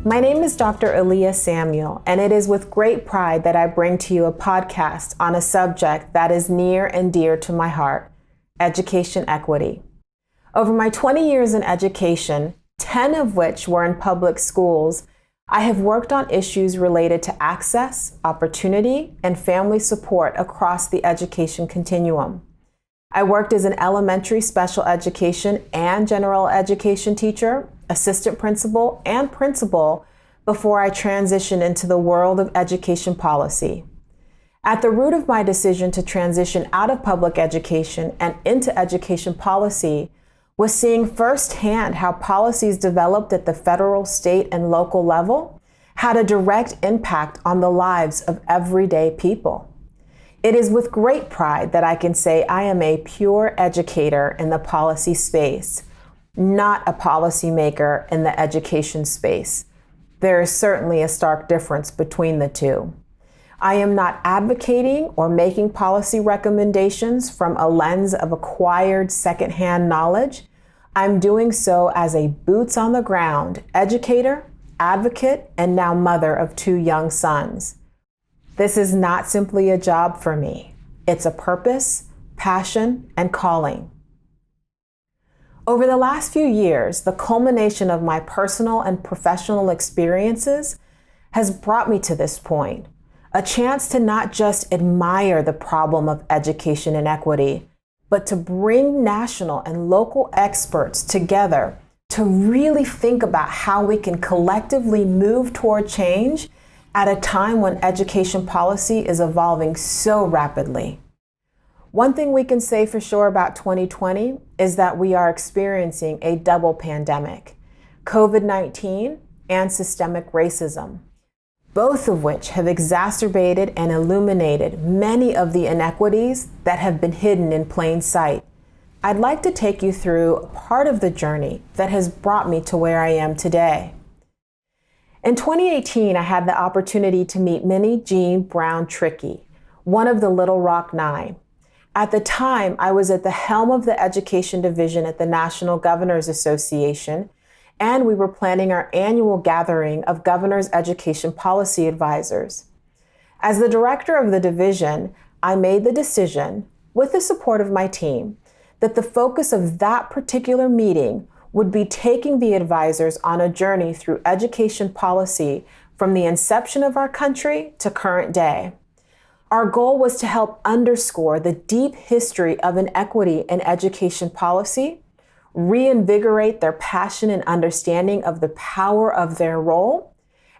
My name is Dr. Aaliyah Samuel, and it is with great pride that I bring to you a podcast on a subject that is near and dear to my heart, education equity. Over my 20 years in education, 10 of which were in public schools, I have worked on issues related to access, opportunity, and family support across the education continuum. I worked as an elementary special education and general education teacher, assistant principal, and principal before I transitioned into the world of education policy. At the root of my decision to transition out of public education and into education policy was seeing firsthand how policies developed at the federal, state, and local level had a direct impact on the lives of everyday people. It is with great pride that I can say I am a pure educator in the policy space, not a policymaker in the education space. There is certainly a stark difference between the two. I am not advocating or making policy recommendations from a lens of acquired secondhand knowledge. I'm doing so as a boots on the ground educator, advocate, and now mother of 2 young sons. This is not simply a job for me. It's a purpose, passion, and calling. Over the last few years, the culmination of my personal and professional experiences has brought me to this point, a chance to not just admire the problem of education inequity, but to bring national and local experts together to really think about how we can collectively move toward change at a time when education policy is evolving so rapidly. One thing we can say for sure about 2020 is that we are experiencing a double pandemic, COVID-19 and systemic racism, both of which have exacerbated and illuminated many of the inequities that have been hidden in plain sight. I'd like to take you through part of the journey that has brought me to where I am today. In 2018, I had the opportunity to meet Minnijean Brown-Trickey, one of the Little Rock Nine. At the time, I was at the helm of the education division at the National Governors Association, and we were planning our annual gathering of Governor's Education Policy Advisors. As the director of the division, I made the decision, with the support of my team, that the focus of that particular meeting would be taking the advisors on a journey through education policy from the inception of our country to current day. Our goal was to help underscore the deep history of inequity in education policy, reinvigorate their passion and understanding of the power of their role,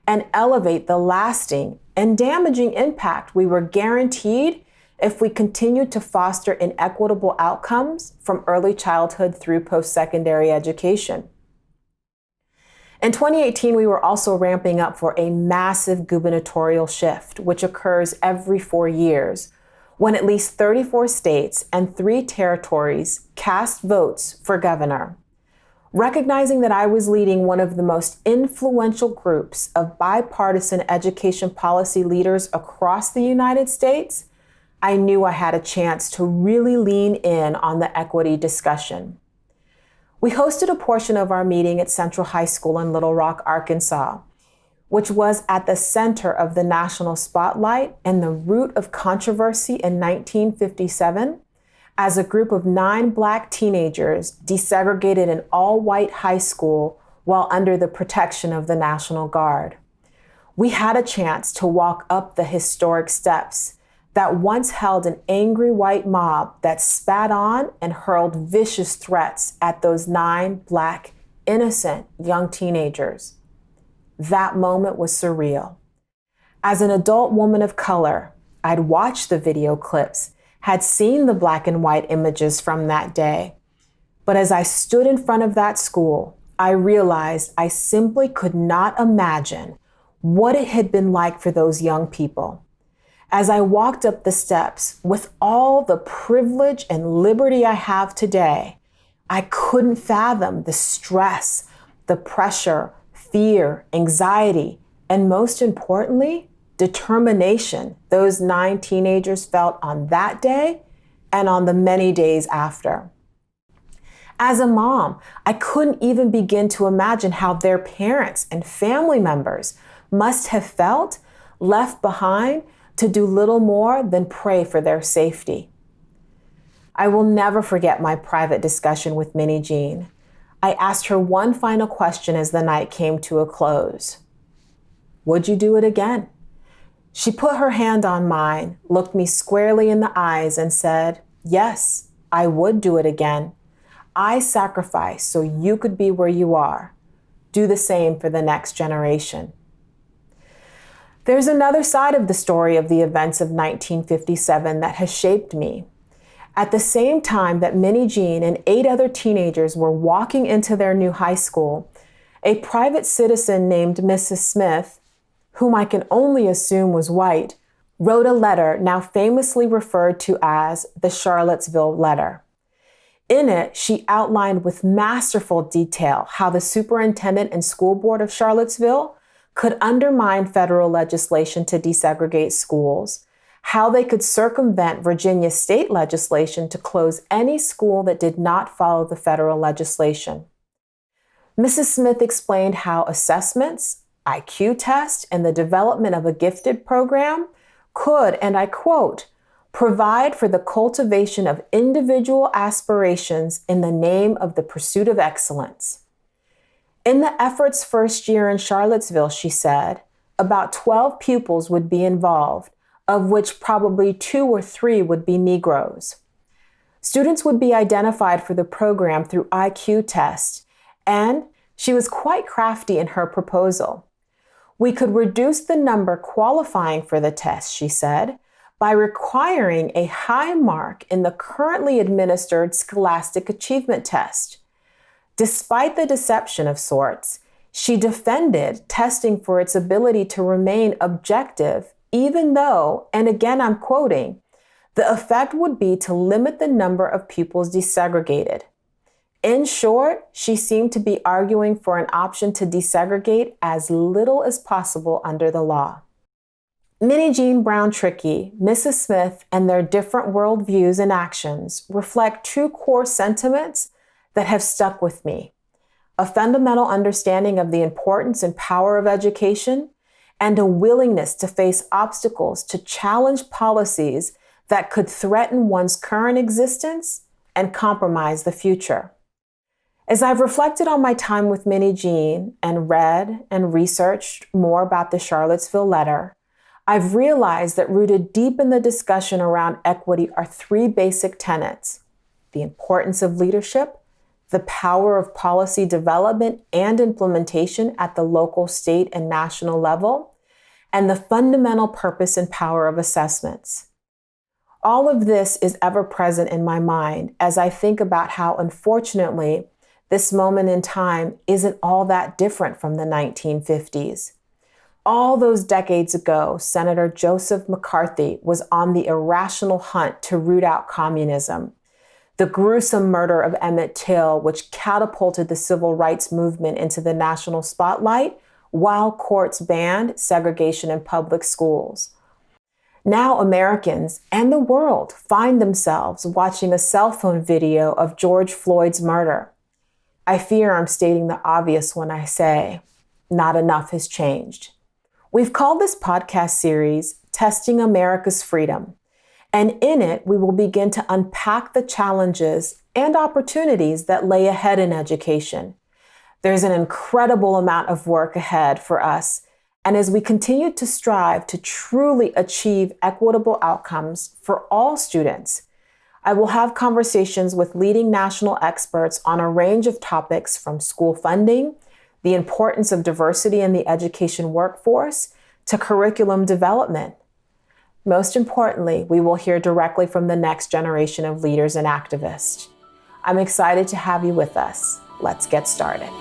and elevate the lasting and damaging impact we were guaranteed if we continued to foster inequitable outcomes from early childhood through post-secondary education. In 2018, we were also ramping up for a massive gubernatorial shift, which occurs every 4 years, when at least 34 states and 3 territories cast votes for governor. Recognizing that I was leading one of the most influential groups of bipartisan education policy leaders across the United States, I knew I had a chance to really lean in on the equity discussion. We hosted a portion of our meeting at Central High School in Little Rock, Arkansas, which was at the center of the national spotlight and the root of controversy in 1957, as a group of 9 Black teenagers desegregated an all-white high school while under the protection of the National Guard. We had a chance to walk up the historic steps that once held an angry white mob that spat on and hurled vicious threats at those 9 Black, innocent young teenagers. That moment was surreal. As an adult woman of color, I'd watched the video clips, had seen the black and white images from that day. But as I stood in front of that school, I realized I simply could not imagine what it had been like for those young people. As I walked up the steps with all the privilege and liberty I have today, I couldn't fathom the stress, the pressure, fear, anxiety, and most importantly, determination those 9 teenagers felt on that day and on the many days after. As a mom, I couldn't even begin to imagine how their parents and family members must have felt left behind to do little more than pray for their safety. I will never forget my private discussion with Minnijean. I asked her one final question as the night came to a close. Would you do it again? She put her hand on mine, looked me squarely in the eyes, and said, yes, I would do it again. I sacrificed so you could be where you are. Do the same for the next generation. There's another side of the story of the events of 1957 that has shaped me. At the same time that Minnijean and 8 other teenagers were walking into their new high school, a private citizen named Mrs. Smith, whom I can only assume was white, wrote a letter now famously referred to as the Charlottesville letter. In it, she outlined with masterful detail how the superintendent and school board of Charlottesville could undermine federal legislation to desegregate schools, how they could circumvent Virginia state legislation to close any school that did not follow the federal legislation. Mrs. Smith explained how assessments, IQ tests, and the development of a gifted program could, and I quote, provide for the cultivation of individual aspirations in the name of the pursuit of excellence. In the effort's first year in Charlottesville, she said, about 12 pupils would be involved, of which probably 2 or 3 would be Negroes. Students would be identified for the program through IQ tests, and she was quite crafty in her proposal. We could reduce the number qualifying for the test, she said, by requiring a high mark in the currently administered Scholastic Achievement Test. Despite the deception of sorts, she defended testing for its ability to remain objective, even though, and again I'm quoting, the effect would be to limit the number of pupils desegregated. In short, she seemed to be arguing for an option to desegregate as little as possible under the law. Minnijean Brown-Trickey, Mrs. Smith, and their different worldviews and actions reflect 2 core sentiments that have stuck with me: a fundamental understanding of the importance and power of education, and a willingness to face obstacles to challenge policies that could threaten one's current existence and compromise the future. As I've reflected on my time with Minnijean and read and researched more about the Charlottesville letter, I've realized that rooted deep in the discussion around equity are 3 basic tenets: the importance of leadership, the power of policy development and implementation at the local, state, and national level, and the fundamental purpose and power of assessments. All of this is ever present in my mind as I think about how, unfortunately, this moment in time isn't all that different from the 1950s. All those decades ago, Senator Joseph McCarthy was on the irrational hunt to root out communism. The gruesome murder of Emmett Till, which catapulted the civil rights movement into the national spotlight, while courts banned segregation in public schools. Now Americans and the world find themselves watching a cell phone video of George Floyd's murder. I fear I'm stating the obvious when I say, not enough has changed. We've called this podcast series Testing America's Freedom, and in it, we will begin to unpack the challenges and opportunities that lay ahead in education. There's an incredible amount of work ahead for us, and as we continue to strive to truly achieve equitable outcomes for all students, I will have conversations with leading national experts on a range of topics from school funding, the importance of diversity in the education workforce, to curriculum development. Most importantly, we will hear directly from the next generation of leaders and activists. I'm excited to have you with us. Let's get started.